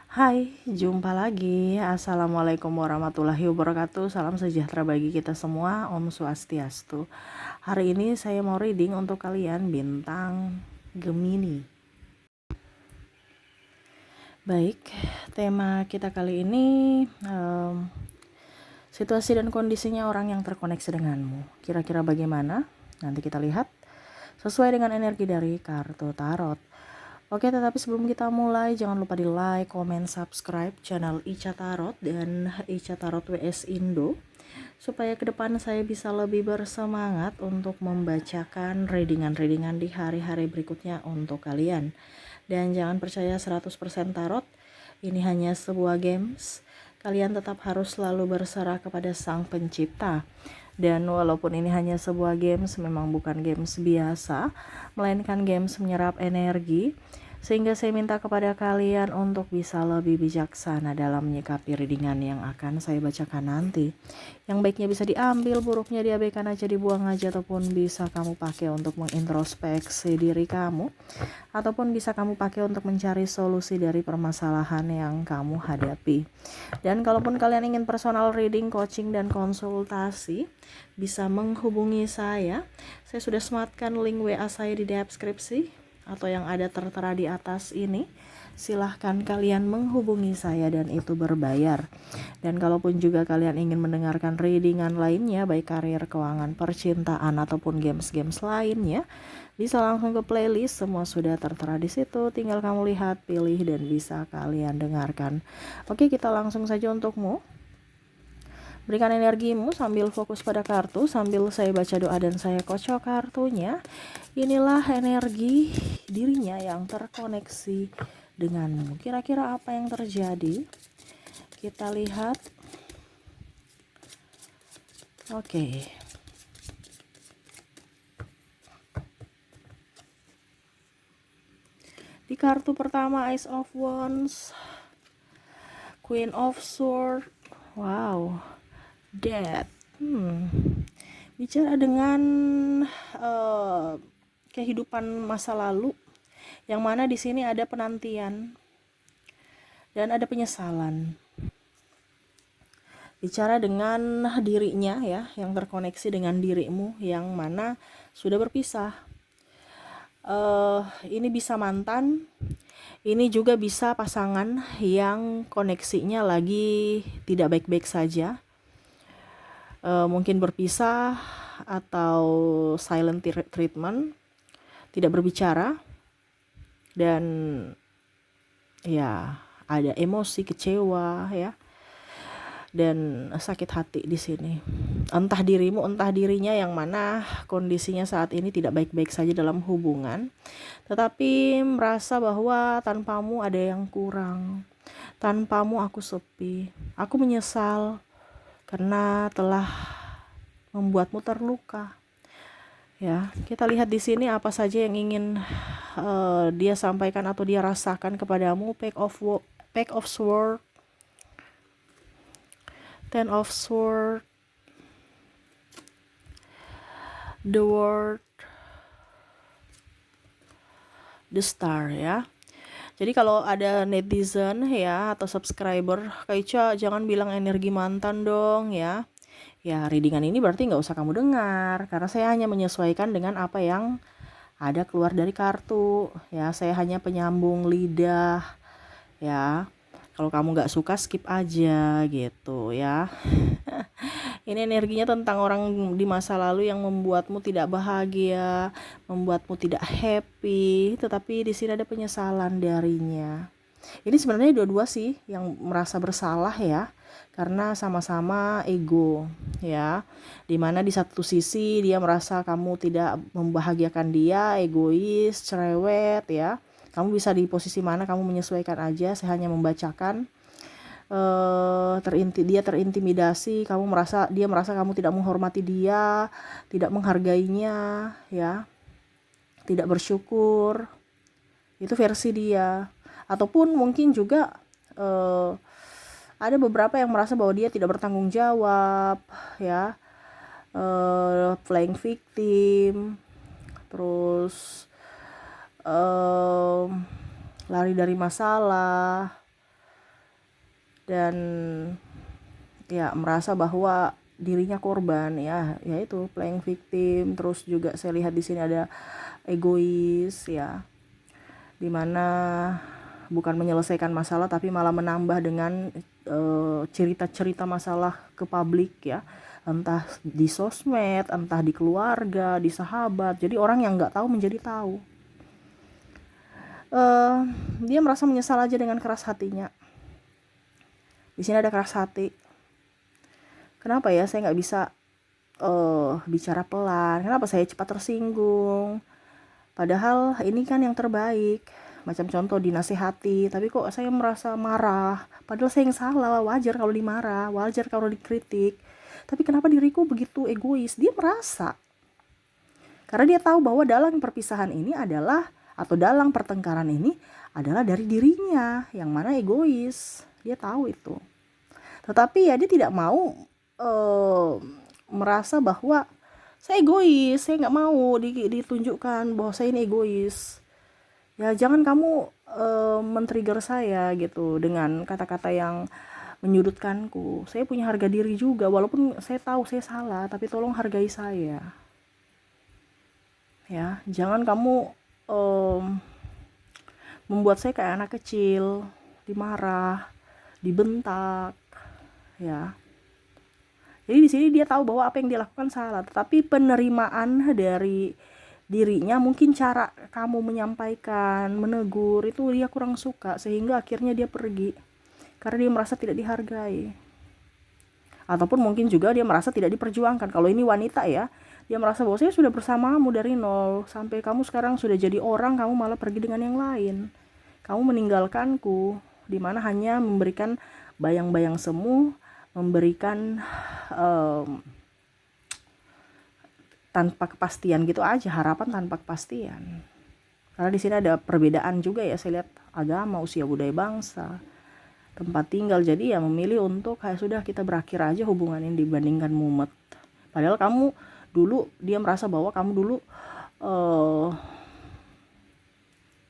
Hai, jumpa lagi. Assalamualaikum warahmatullahi wabarakatuh. Salam sejahtera bagi kita semua. Om Swastiastu. Hari ini saya mau reading untuk kalian bintang Gemini. Baik, tema kita kali ini situasi dan kondisinya orang yang terkoneksi denganmu. Kira-kira bagaimana? Nanti kita lihat sesuai dengan energi dari kartu tarot. Oke, tetapi sebelum kita mulai, jangan lupa di like, comment, subscribe channel Ica Tarot dan Ica Tarot WS Indo, supaya ke depan saya bisa lebih bersemangat untuk membacakan readingan-readingan di hari-hari berikutnya untuk kalian. Dan jangan percaya 100% tarot, ini hanya sebuah games. Kalian tetap harus selalu berserah kepada Sang Pencipta. Dan walaupun ini hanya sebuah games, memang bukan games biasa, melainkan games menyerap energi, sehingga saya minta kepada kalian untuk bisa lebih bijaksana dalam menyikapi readingan yang akan saya bacakan nanti. Yang baiknya bisa diambil, buruknya diabaikan aja, dibuang aja, ataupun bisa kamu pakai untuk mengintrospeksi diri kamu, ataupun bisa kamu pakai untuk mencari solusi dari permasalahan yang kamu hadapi. Dan kalaupun kalian ingin personal reading, coaching, dan konsultasi, bisa menghubungi saya. Saya sudah sematkan link WA saya di deskripsi atau yang ada tertera di atas ini. Silahkan kalian menghubungi saya dan itu berbayar. Dan kalaupun juga kalian ingin mendengarkan readingan lainnya, baik karir, keuangan, percintaan, ataupun games-games lainnya, bisa langsung ke playlist, semua sudah tertera di situ. Tinggal kamu lihat, pilih, dan bisa kalian dengarkan. Oke, kita langsung saja untukmu. Berikan energimu sambil fokus pada kartu, sambil saya baca doa dan saya kocok kartunya. Inilah energi dirinya yang terkoneksi denganmu. Kira-kira apa yang terjadi? Kita lihat. Oke. Di kartu pertama, Ace of Wands, Queen of Swords, wow, Death. Bicara dengan kehidupan masa lalu, yang mana di sini ada penantian dan ada penyesalan. Bicara dengan dirinya ya, yang terkoneksi dengan dirimu, yang mana sudah berpisah. Ini bisa mantan, ini juga bisa pasangan yang koneksinya lagi tidak baik-baik saja. Mungkin berpisah atau silent treatment, tidak berbicara, dan ya ada emosi, kecewa ya, dan sakit hati di sini. Entah dirimu, entah dirinya, yang mana kondisinya saat ini tidak baik-baik saja dalam hubungan, tetapi merasa bahwa tanpamu ada yang kurang, tanpamu aku sepi, aku menyesal karena telah membuatmu terluka. Ya, kita lihat di sini apa saja yang ingin dia sampaikan atau dia rasakan kepadamu. Pack of Sword, Ten of Sword, The World, The Star ya. Jadi kalau ada netizen ya atau subscriber, Kak Ica jangan bilang energi mantan dong ya. Ya, readingan ini berarti nggak usah kamu dengar, karena saya hanya menyesuaikan dengan apa yang ada keluar dari kartu. Ya, saya hanya penyambung lidah ya. Kalau kamu nggak suka, skip aja gitu ya. Ini energinya tentang orang di masa lalu yang membuatmu tidak bahagia, membuatmu tidak happy, tetapi di sini ada penyesalan darinya. Ini sebenarnya dua-dua sih yang merasa bersalah ya, karena sama-sama ego ya. Dimana di satu sisi dia merasa kamu tidak membahagiakan dia, egois, cerewet ya. Kamu bisa di posisi mana, kamu menyesuaikan aja. Saya hanya membacakan. Dia terintimidasi, dia merasa kamu tidak menghormati dia, tidak menghargainya ya, tidak bersyukur. Itu versi dia. Ataupun mungkin juga ada beberapa yang merasa bahwa dia tidak bertanggung jawab ya, playing victim, terus lari dari masalah. dan ya merasa bahwa dirinya korban, ya itu playing victim. Terus juga saya lihat di sini ada egois, ya, dimana bukan menyelesaikan masalah tapi malah menambah dengan cerita-cerita masalah ke publik, ya, entah di sosmed, entah di keluarga, di sahabat. Jadi orang yang nggak tahu menjadi tahu. Dia merasa menyesal aja dengan keras hatinya. Di sini ada keras hati. Kenapa ya saya nggak bisa bicara pelan? Kenapa saya cepat tersinggung? Padahal ini kan yang terbaik. Macam contoh dinasihati, tapi kok saya merasa marah. Padahal saya yang salah. Wajar kalau dimarah, wajar kalau dikritik. Tapi kenapa diriku begitu egois? Dia merasa. Karena dia tahu bahwa dalam perpisahan ini adalah, atau dalam pertengkaran ini adalah dari dirinya yang mana egois. Dia tahu itu. Tetapi ya dia tidak mau merasa bahwa saya egois. Saya nggak mau ditunjukkan bahwa saya ini egois. Ya jangan kamu men-trigger saya gitu dengan kata-kata yang menyudutkanku. Saya punya harga diri juga, walaupun saya tahu saya salah, tapi tolong hargai saya. Ya, jangan kamu membuat saya kayak anak kecil, dimarah, dibentak, ya. Jadi di sini dia tahu bahwa apa yang dia lakukan salah, tetapi penerimaan dari dirinya, mungkin cara kamu menyampaikan, menegur itu dia kurang suka, sehingga akhirnya dia pergi karena dia merasa tidak dihargai. Ataupun mungkin juga dia merasa tidak diperjuangkan. Kalau ini wanita, ya, dia merasa bahwa saya sudah bersamamu dari nol sampai kamu sekarang sudah jadi orang, kamu malah pergi dengan yang lain. Kamu meninggalkanku, dimana hanya memberikan bayang-bayang semu, memberikan tanpa kepastian gitu aja, harapan tanpa kepastian. Karena di sini ada perbedaan juga, ya, saya lihat agama, usia, budaya, bangsa, tempat tinggal. Jadi ya memilih untuk kayak sudah kita berakhir aja hubungan ini dibandingkan mumet. Padahal kamu dulu, dia merasa bahwa kamu dulu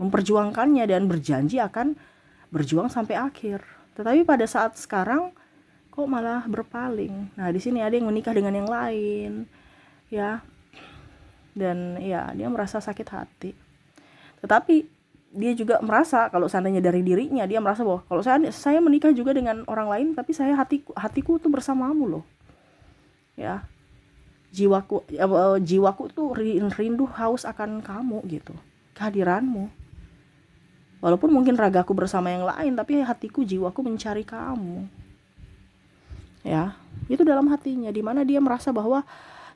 memperjuangkannya dan berjanji akan berjuang sampai akhir. Tetapi pada saat sekarang kok malah berpaling. Nah, di sini ada yang menikah dengan yang lain, ya. Dan ya dia merasa sakit hati. Tetapi dia juga merasa kalau seandainya dari dirinya, dia merasa bahwa kalau saya menikah juga dengan orang lain, tapi saya hatiku tuh bersamamu loh, ya. Jiwaku tuh rindu, haus akan kamu gitu, kehadiranmu. Walaupun mungkin ragaku bersama yang lain, tapi hatiku, jiwaku mencari kamu, ya. Itu dalam hatinya, dimana dia merasa bahwa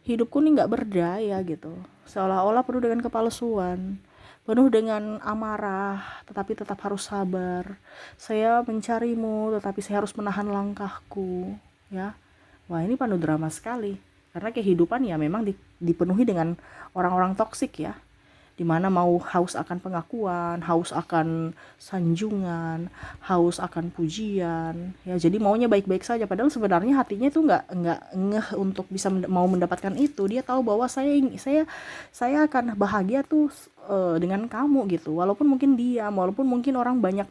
hidupku nih nggak berdaya gitu, seolah-olah penuh dengan kepalsuan, penuh dengan amarah, tetapi tetap harus sabar. Saya mencarimu, tetapi saya harus menahan langkahku, ya. Wah, ini penuh drama sekali, karena kehidupan ya memang dipenuhi dengan orang-orang toksik, ya, dimana mau haus akan pengakuan, haus akan sanjungan, haus akan pujian, ya. Jadi maunya baik-baik saja, padahal sebenarnya hatinya itu nggak ngeh untuk bisa mau mendapatkan itu. Dia tahu bahwa saya akan bahagia tuh dengan kamu gitu, walaupun mungkin diam, walaupun mungkin orang banyak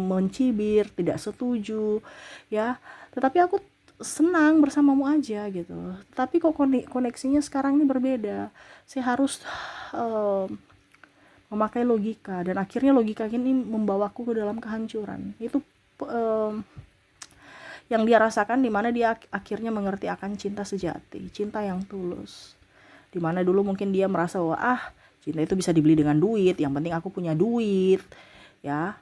mencibir, tidak setuju, ya, tetapi aku senang bersamamu aja gitu. Tapi kok koneksinya sekarang ini berbeda. Saya harus memakai logika, dan akhirnya logika ini membawaku ke dalam kehancuran. Itu yang dia rasakan, dimana dia akhirnya mengerti akan cinta sejati, cinta yang tulus. Dimana dulu mungkin dia merasa bahwa cinta itu bisa dibeli dengan duit, yang penting aku punya duit, ya.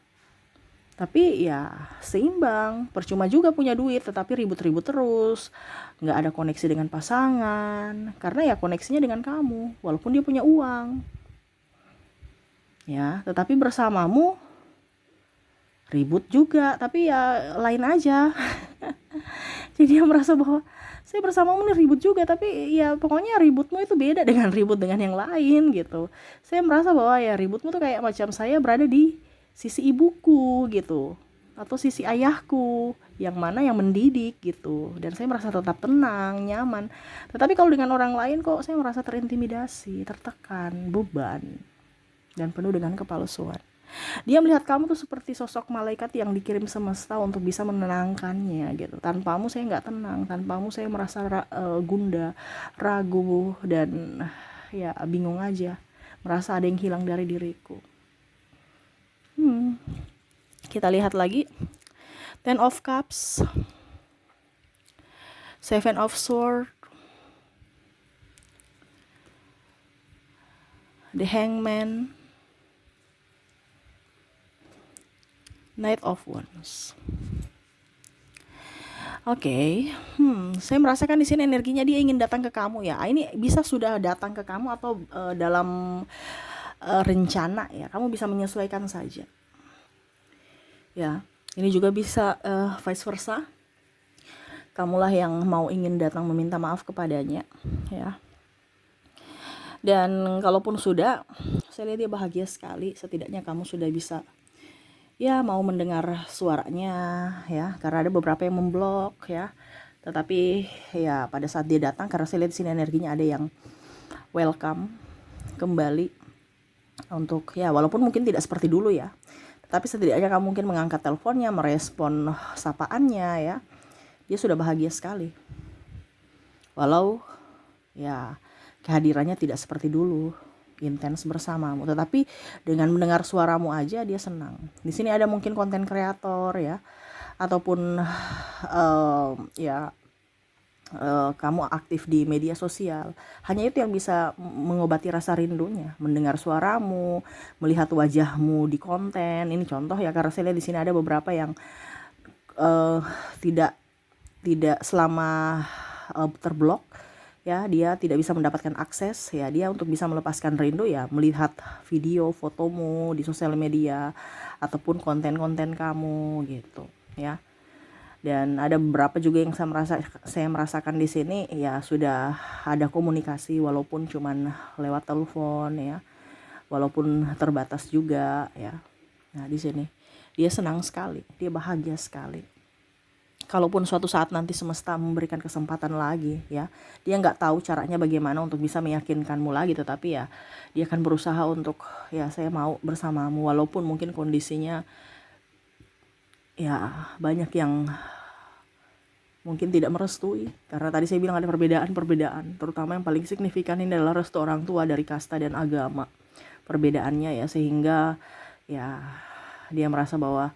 Tapi ya seimbang, percuma juga punya duit tetapi ribut-ribut terus, nggak ada koneksi dengan pasangan, karena ya koneksinya dengan kamu, walaupun dia punya uang, ya. Tetapi bersamamu ribut juga, tapi ya lain aja. Jadi dia merasa bahwa saya bersamamu nih ribut juga, tapi ya pokoknya ributmu itu beda dengan ribut dengan yang lain gitu. Saya merasa bahwa ya ributmu tuh kayak macam saya berada di sisi ibuku gitu, atau sisi ayahku yang mana yang mendidik gitu, dan saya merasa tetap tenang, nyaman. Tetapi kalau dengan orang lain kok saya merasa terintimidasi, tertekan, beban, dan penuh dengan kepalsuan. Dia melihat kamu tuh seperti sosok malaikat yang dikirim semesta untuk bisa menenangkannya gitu. Tanpamu saya nggak tenang, tanpamu saya merasa gundah, ragu, dan ya bingung aja. Merasa ada yang hilang dari diriku. Kita lihat lagi. Ten of Cups, Seven of Swords, The Hangman, Knight of Wands. Oke, saya merasakan di sini energinya dia ingin datang ke kamu ya. Ini bisa sudah datang ke kamu atau dalam rencana ya. Kamu bisa menyesuaikan saja. Ya, ini juga bisa vice versa. Kamulah yang mau ingin datang meminta maaf kepadanya, ya. Dan kalaupun sudah, saya lihat dia bahagia sekali. Setidaknya kamu sudah bisa ya mau mendengar suaranya ya, karena ada beberapa yang memblok ya. Tetapi ya pada saat dia datang, karena saya lihat di sini energinya ada yang welcome kembali untuk ya walaupun mungkin tidak seperti dulu ya. Tapi setidaknya kamu mungkin mengangkat teleponnya, merespon sapaannya ya. Dia sudah bahagia sekali. Walau ya kehadirannya tidak seperti dulu intens bersamamu, tetapi dengan mendengar suaramu aja dia senang. Di sini ada mungkin konten kreator ya, ataupun kamu aktif di media sosial. Hanya itu yang bisa mengobati rasa rindunya, mendengar suaramu, melihat wajahmu di konten. Ini contoh ya, karena saya lihat di sini ada beberapa yang tidak selama terblok ya, dia tidak bisa mendapatkan akses ya, dia untuk bisa melepaskan rindu ya melihat video fotomu di sosial media ataupun konten-konten kamu gitu ya. Dan ada beberapa juga yang saya merasakan di sini ya sudah ada komunikasi walaupun cuman lewat telepon ya, walaupun terbatas juga ya. Nah di sini dia senang sekali, dia bahagia sekali. Kalaupun suatu saat nanti semesta memberikan kesempatan lagi ya, dia nggak tahu caranya bagaimana untuk bisa meyakinkanmu lagi, tetapi ya dia akan berusaha untuk ya saya mau bersamamu walaupun mungkin kondisinya ya banyak yang mungkin tidak merestui, karena tadi saya bilang ada perbedaan, terutama yang paling signifikan ini adalah restu orang tua dari kasta dan agama perbedaannya ya, sehingga ya dia merasa bahwa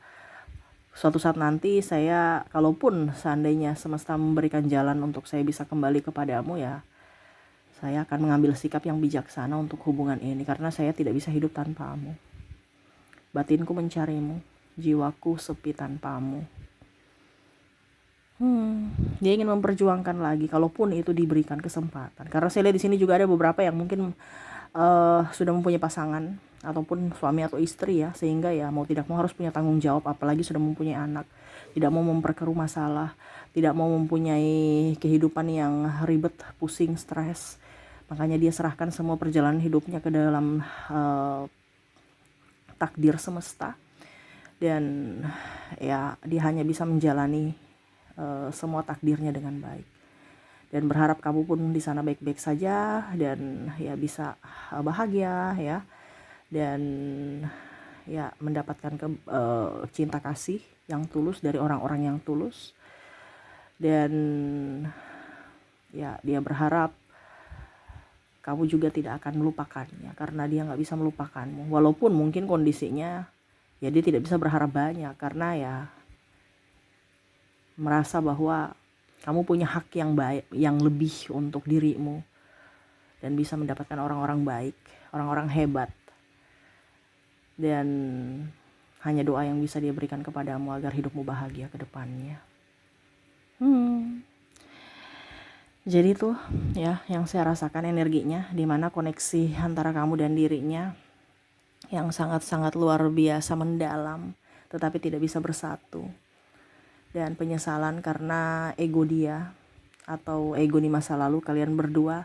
suatu saat nanti saya, kalaupun seandainya semesta memberikan jalan untuk saya bisa kembali kepadamu ya, saya akan mengambil sikap yang bijaksana untuk hubungan ini, karena saya tidak bisa hidup tanpamu. Batinku mencarimu, jiwaku sepi tanpamu. Dia ingin memperjuangkan lagi, kalaupun itu diberikan kesempatan. Karena saya lihat di sini juga ada beberapa yang mungkin sudah mempunyai pasangan ataupun suami atau istri ya, sehingga ya mau tidak mau harus punya tanggung jawab, apalagi sudah mempunyai anak, tidak mau memperkeruh masalah, tidak mau mempunyai kehidupan yang ribet, pusing, stres. Makanya dia serahkan semua perjalanan hidupnya ke dalam takdir semesta, dan ya dia hanya bisa menjalani semua takdirnya dengan baik, dan berharap kamu pun di sana baik-baik saja dan ya bisa bahagia ya, dan ya mendapatkan cinta kasih yang tulus dari orang-orang yang tulus. Dan ya dia berharap kamu juga tidak akan melupakannya, karena dia nggak bisa melupakanmu walaupun mungkin kondisinya ya dia tidak bisa berharap banyak, karena ya merasa bahwa kamu punya hak yang baik, yang lebih untuk dirimu, dan bisa mendapatkan orang-orang baik, orang-orang hebat. Dan hanya doa yang bisa dia berikan kepadamu agar hidupmu bahagia ke depannya. Jadi tuh ya yang saya rasakan energinya, dimana koneksi antara kamu dan dirinya yang sangat-sangat luar biasa mendalam, tetapi tidak bisa bersatu. Dan penyesalan karena ego dia atau ego di masa lalu kalian berdua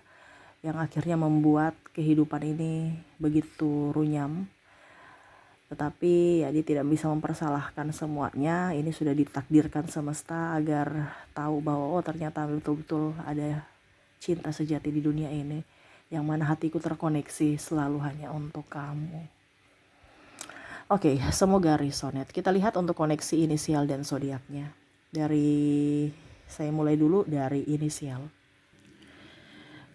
yang akhirnya membuat kehidupan ini begitu runyam. Tetapi ya dia tidak bisa mempersalahkan semuanya. Ini sudah ditakdirkan semesta agar tahu bahwa oh ternyata betul-betul ada cinta sejati di dunia ini, yang mana hatiku terkoneksi selalu hanya untuk kamu. Oke, semoga resonate. Kita lihat untuk koneksi inisial dan zodiaknya. Saya mulai dulu dari inisial.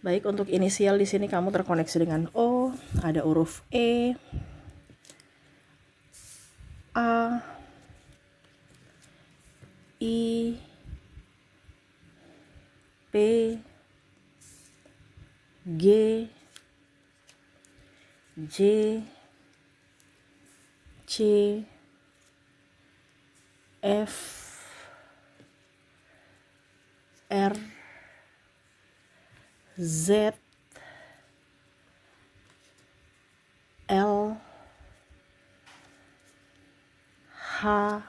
Baik, untuk inisial di sini kamu terkoneksi dengan O, ada huruf E, A, I, P, G, J, C, F, R, Z, L, H,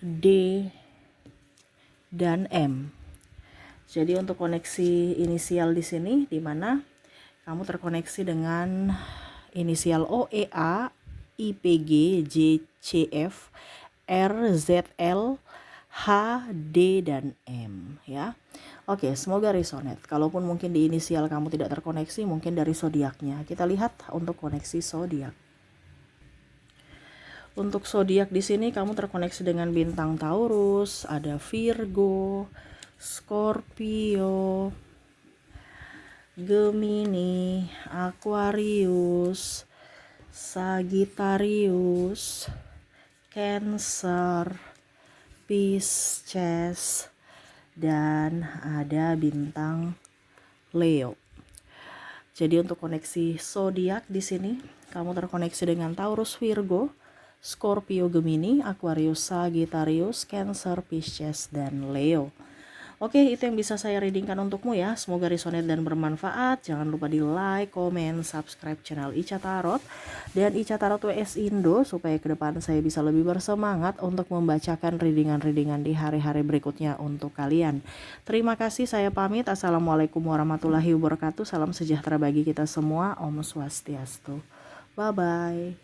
D, dan M. Jadi untuk koneksi inisial di sini di mana kamu terkoneksi dengan inisial O, E, A, I, P, G, J, C, F, R, Z, L, H, D, dan M ya. Oke, semoga resonate. Kalaupun mungkin di inisial kamu tidak terkoneksi, mungkin dari zodiaknya. Kita lihat untuk koneksi zodiak. Untuk zodiak di sini kamu terkoneksi dengan bintang Taurus, ada Virgo, Scorpio, Gemini, Aquarius, Sagittarius, Cancer, Pisces, dan ada bintang Leo. Jadi untuk koneksi zodiak di sini kamu terkoneksi dengan Taurus, Virgo, Scorpio, Gemini, Aquarius, Sagittarius, Cancer, Pisces, dan Leo. Oke, itu yang bisa saya readingkan untukmu ya. Semoga resonate dan bermanfaat. Jangan lupa di like, komen, subscribe channel Ica Tarot dan Ica Tarot WS Indo supaya ke depan saya bisa lebih bersemangat untuk membacakan readingan-readingan di hari-hari berikutnya untuk kalian. Terima kasih, saya pamit. Assalamualaikum warahmatullahi wabarakatuh. Salam sejahtera bagi kita semua. Om Swastiastu. Bye-bye.